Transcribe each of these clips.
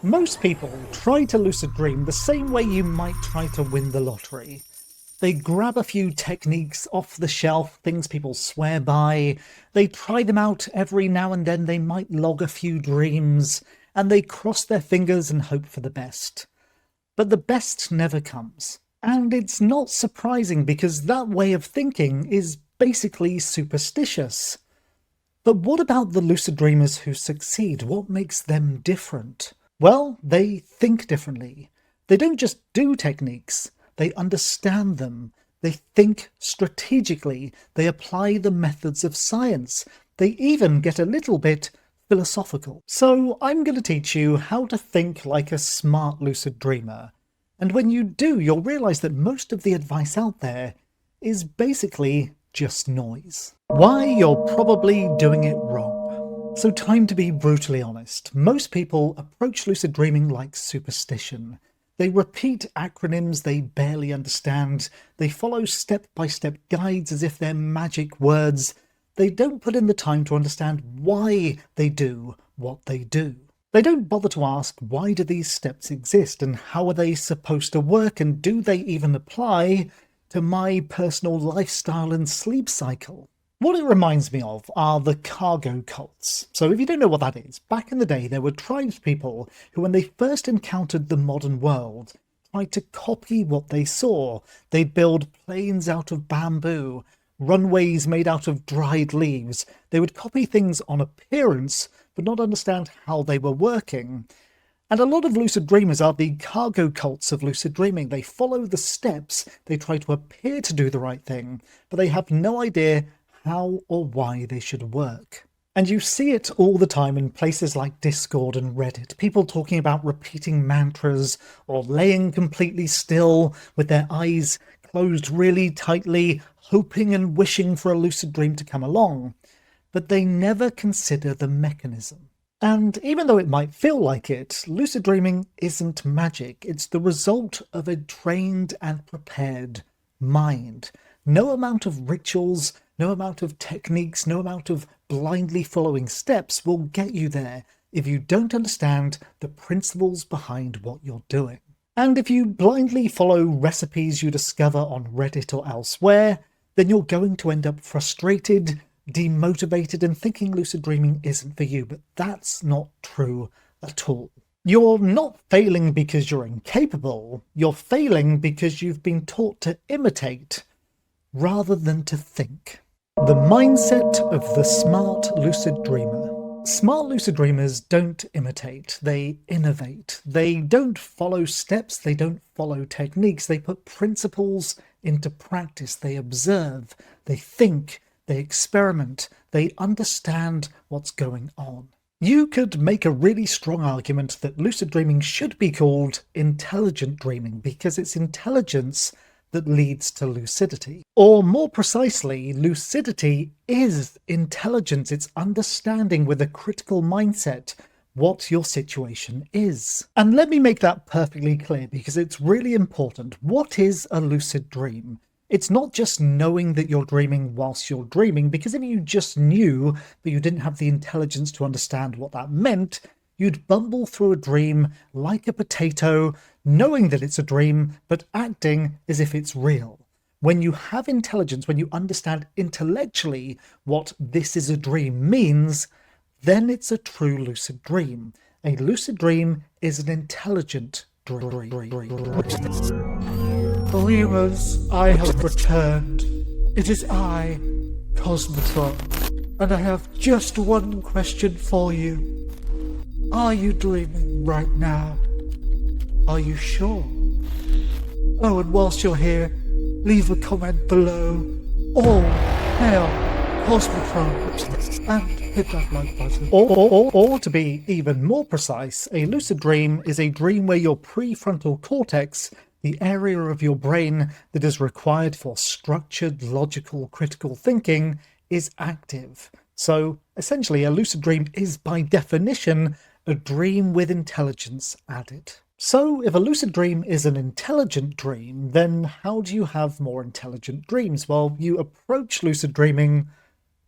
Most people try to lucid dream the same way you might try to win the lottery. They grab a few techniques off the shelf, things people swear by, they try them out every now and then, they might log a few dreams, and they cross their fingers and hope for the best. But the best never comes. And it's not surprising because that way of thinking is basically superstitious. But what about the lucid dreamers who succeed? What makes them different? Well, they think differently. They don't just do techniques, they understand them. They think strategically. They apply the methods of science. They even get a little bit philosophical. So I'm going to teach you how to think like a smart lucid dreamer. And when you do, you'll realize that most of the advice out there is basically just noise. Why? You're probably doing it wrong. So time to be brutally honest. Most people approach lucid dreaming like superstition. They repeat acronyms they barely understand. They follow step-by-step guides as if they're magic words. They don't put in the time to understand why they do what they do. They don't bother to ask, why do these steps exist and how are they supposed to work and do they even apply to my personal lifestyle and sleep cycle? What it reminds me of are the cargo cults. So if you don't know what that is, back in the day there were tribespeople who, when they first encountered the modern world, tried to copy what they saw. They'd build planes out of bamboo, runways made out of dried leaves. They would copy things on appearance, but not understand how they were working. And a lot of lucid dreamers are the cargo cults of lucid dreaming. They follow the steps, they try to appear to do the right thing, but they have no idea how or why they should work. And you see it all the time in places like Discord and Reddit. People talking about repeating mantras or laying completely still with their eyes closed really tightly, hoping and wishing for a lucid dream to come along. But they never consider the mechanism. And even though it might feel like it, lucid dreaming isn't magic. It's the result of a trained and prepared mind. No amount of rituals, no amount of techniques, no amount of blindly following steps will get you there if you don't understand the principles behind what you're doing. And if you blindly follow recipes you discover on Reddit or elsewhere, then you're going to end up frustrated, demotivated, and thinking lucid dreaming isn't for you. But that's not true at all. You're not failing because you're incapable. You're failing because you've been taught to imitate rather than to think. The mindset of the smart lucid dreamer. Smart lucid dreamers don't imitate, they innovate. They don't follow steps, they don't follow techniques. They put principles into practice. They observe, they think, they experiment, they understand what's going on. You could make a really strong argument that lucid dreaming should be called intelligent dreaming because it's intelligence that leads to lucidity. Or more precisely, lucidity is intelligence. It's understanding with a critical mindset what your situation is. And let me make that perfectly clear because it's really important. What is a lucid dream? It's not just knowing that you're dreaming whilst you're dreaming, because if you just knew but you didn't have the intelligence to understand what that meant, you'd bumble through a dream like a potato, knowing that it's a dream, but acting as if it's real. When you have intelligence, when you understand intellectually what this is a dream means, then it's a true lucid dream. A lucid dream is an intelligent dream. Believers, I have returned. It is I, Cosmotron, and I have just one question for you. Are you dreaming right now? Are you sure? Oh, and whilst you're here, leave a comment below. All hail Cosmotron, and hit that like button. Or to be even more precise, a lucid dream is a dream where your prefrontal cortex, the area of your brain that is required for structured, logical, critical thinking, is active. So essentially, a lucid dream is by definition a dream with intelligence added. So if a lucid dream is an intelligent dream, then how do you have more intelligent dreams? Well, you approach lucid dreaming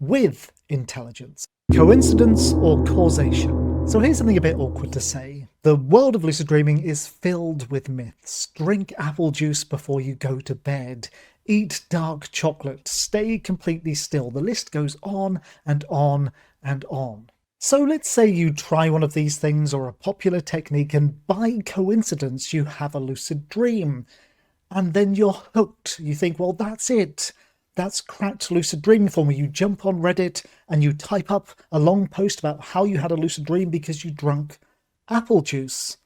with intelligence. Coincidence or causation? So here's something a bit awkward to say. The world of lucid dreaming is filled with myths. Drink apple juice before you go to bed. Eat dark chocolate. Stay completely still. The list goes on and on and on. So let's say you try one of these things or a popular technique and by coincidence you have a lucid dream. And then you're hooked. You think, well, that's it. That's cracked lucid dreaming for me. You jump on Reddit and you type up a long post about how you had a lucid dream because you drank apple juice.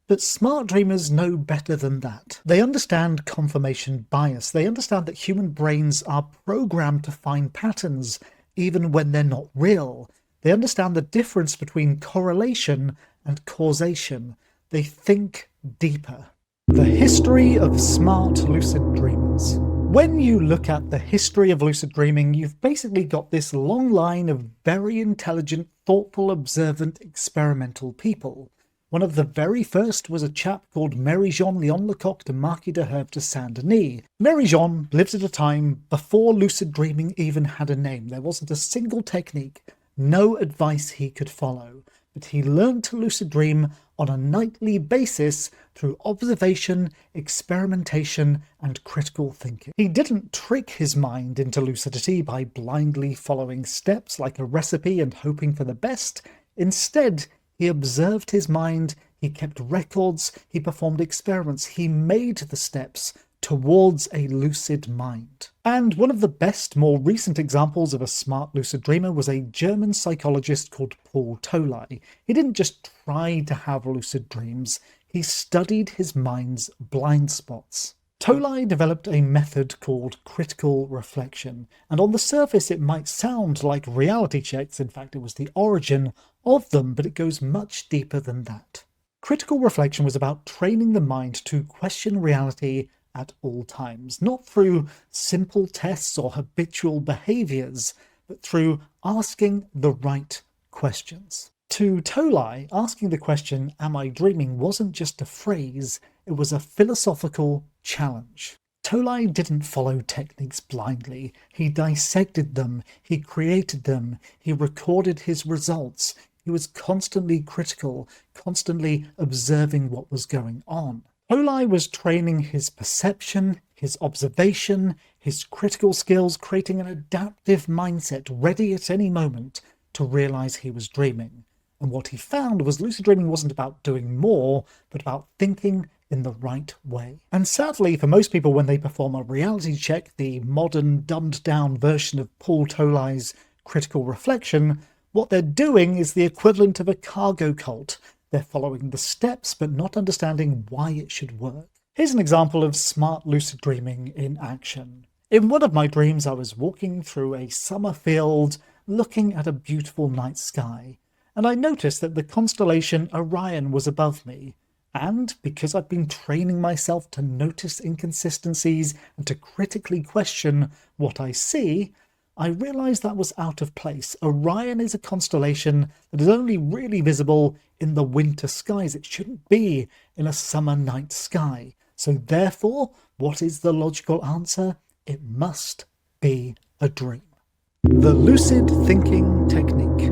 But smart dreamers know better than that. They understand confirmation bias. They understand that human brains are programmed to find patterns even when they're not real. They understand the difference between correlation and causation. They think deeper. The history of smart lucid dreamers. When you look at the history of lucid dreaming, you've basically got this long line of very intelligent, thoughtful, observant, experimental people. One of the very first was a chap called Marie-Jeanne Leon-Lecoq de Marquis de Herbe de Saint-Denis. Marie-Jeanne lived at a time before lucid dreaming even had a name. There wasn't a single technique, no advice he could follow, but he learned to lucid dream on a nightly basis through observation, experimentation, and critical thinking. He didn't trick his mind into lucidity by blindly following steps like a recipe and hoping for the best. Instead, he observed his mind, he kept records, he performed experiments, he made the steps towards a lucid mind. And one of the best, more recent examples of a smart lucid dreamer was a German psychologist called Tholey. He didn't just try to have lucid dreams, he studied his mind's blind spots. Tholey developed a method called critical reflection, and on the surface it might sound like reality checks. In fact, it was the origin of them, but it goes much deeper than that. Critical reflection was about training the mind to question reality at all times, not through simple tests or habitual behaviors, but through asking the right questions. To Tholey, asking the question, "Am I dreaming?" wasn't just a phrase, it was a philosophical challenge. Tholey didn't follow techniques blindly. He dissected them, he created them, he recorded his results. He was constantly critical, constantly observing what was going on. Tholey was training his perception, his observation, his critical skills, creating an adaptive mindset ready at any moment to realize he was dreaming. And what he found was lucid dreaming wasn't about doing more, but about thinking in the right way. And sadly, for most people, when they perform a reality check, the modern, dumbed-down version of Paul Tholey's critical reflection, what they're doing is the equivalent of a cargo cult. They're following the steps, but not understanding why it should work. Here's an example of smart lucid dreaming in action. In one of my dreams, I was walking through a summer field, looking at a beautiful night sky, and I noticed that the constellation Orion was above me. And because I've been training myself to notice inconsistencies and to critically question what I see, I realized that was out of place. Orion is a constellation that is only really visible in the winter skies. It shouldn't be in a summer night sky. So therefore, what is the logical answer? It must be a dream. The lucid thinking technique.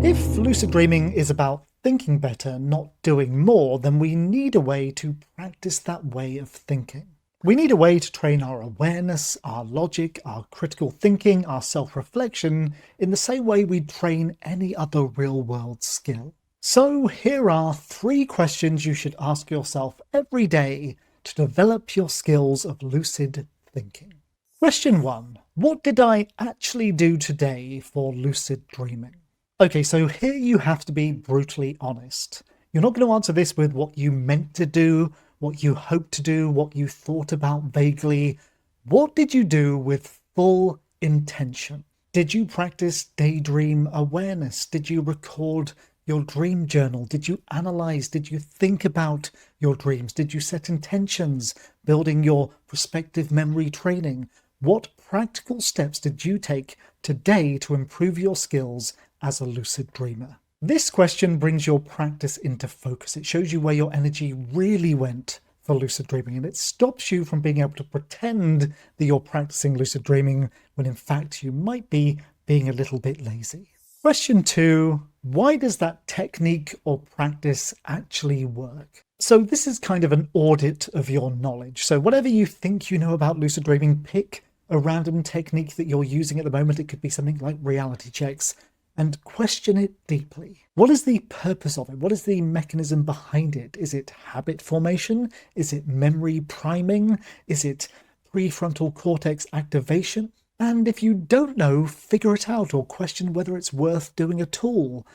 If lucid dreaming is about thinking better, not doing more, then we need a way to practice that way of thinking. We need a way to train our awareness, our logic, our critical thinking, our self-reflection in the same way we train any other real-world skill. So here are 3 questions you should ask yourself every day to develop your skills of lucid thinking. Question 1. What did I actually do today for lucid dreaming? Okay, so here you have to be brutally honest. You're not going to answer this with what you meant to do, what you hoped to do, what you thought about vaguely. What did you do with full intention? Did you practice daydream awareness? Did you record your dream journal? Did you analyze? Did you think about your dreams? Did you set intentions, building your prospective memory training? What practical steps did you take today to improve your skills as a lucid dreamer? This question brings your practice into focus. It shows you where your energy really went for lucid dreaming, and it stops you from being able to pretend that you're practicing lucid dreaming when in fact you might be being a little bit lazy. Question 2. Why does that technique or practice actually work? So this is kind of an audit of your knowledge. So whatever you think you know about lucid dreaming, pick a random technique that you're using at the moment. It could be something like reality checks, and question it deeply. What is the purpose of it? What is the mechanism behind it? Is it habit formation? Is it memory priming? Is it prefrontal cortex activation? And if you don't know, figure it out or question whether it's worth doing at all.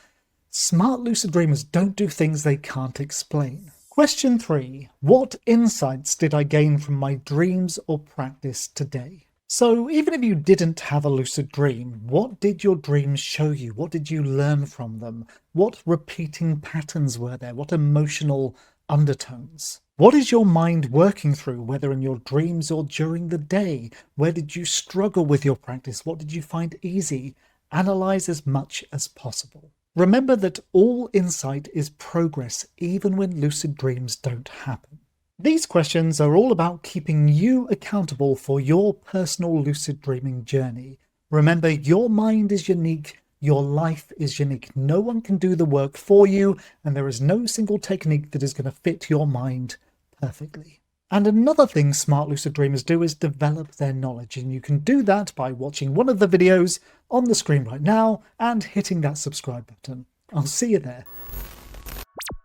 Smart lucid dreamers don't do things they can't explain. Question 3. What insights did I gain from my dreams or practice today? So even if you didn't have a lucid dream, what did your dreams show you? What did you learn from them? What repeating patterns were there? What emotional undertones? What is your mind working through, whether in your dreams or during the day? Where did you struggle with your practice? What did you find easy? Analyze as much as possible. Remember that all insight is progress, even when lucid dreams don't happen. These questions are all about keeping you accountable for your personal lucid dreaming journey. Remember, your mind is unique, your life is unique. No one can do the work for you, and there is no single technique that is going to fit your mind perfectly. And another thing smart lucid dreamers do is develop their knowledge, and you can do that by watching one of the videos on the screen right now and hitting that subscribe button. I'll see you there.